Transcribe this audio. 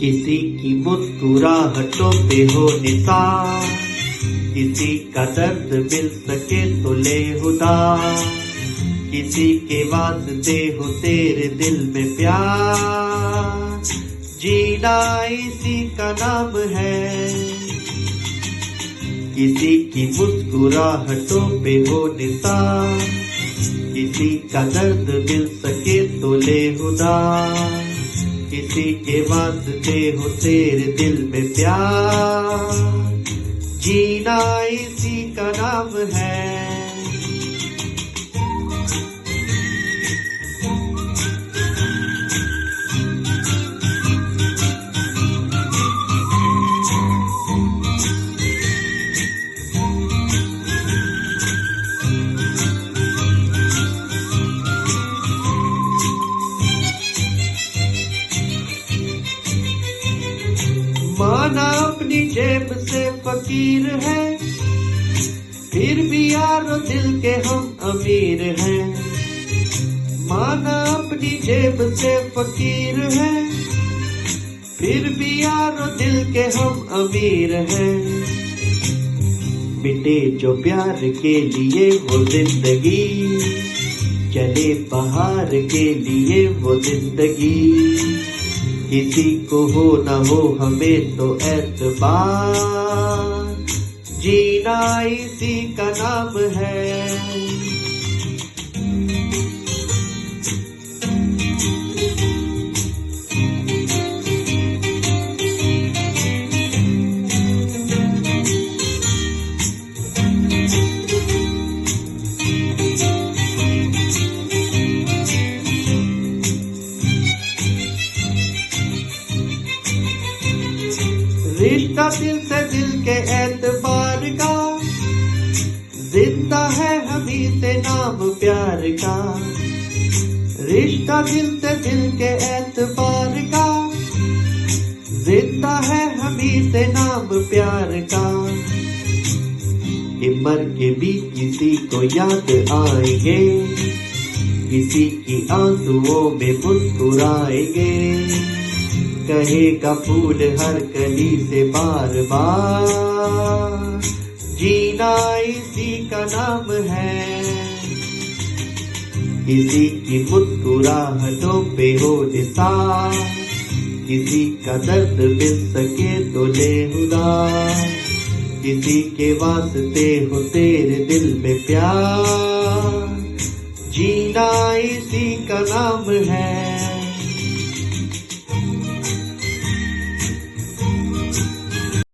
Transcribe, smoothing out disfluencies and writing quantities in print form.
किसी की मुस्कुराहटों पे हो निसार, किसी का दर्द मिल सके तो ले खुदा, किसी के वास्ते हो तेरे दिल में प्यार, जीना इसी का नाम है। किसी की मुस्कुराहटों पे हो निसार, किसी का दर्द मिल सके तो ले खुदा, किसी के वास्ते हो तेरे दिल में प्यार, जीना इसी का नाम है। माना अपनी जेब से फकीर है, फिर भी यारो दिल के हम अमीर हैं। माना अपनी जेब से फकीर है, फिर भी यारो दिल के हम अमीर हैं। मिटे जो प्यार के लिए वो जिंदगी, चले बाहर के लिए वो जिंदगी, किसी को हो न हो हमें तो एतबार, जीना इसी का नाम है। रिश्ता दिल से दिल के एतबार का, जिंदा है हमी से नाम प्यार का। रिश्ता दिल से दिल के एतबार का, जिंदा है हमी से नाम प्यार का। कि मर के भी किसी को याद आएंगे, किसी की आंसुओं में मुस्कुराएंगे, कहेगा फूल हर कली से बार बार, जीना इसी का नाम है। किसी की मुस्कुराहटों पे हो निसार, किसी का दर्द मिल सके तो ले खुदा, किसी के वास्ते हो तेरे दिल में प्यार, जीना इसी का नाम है।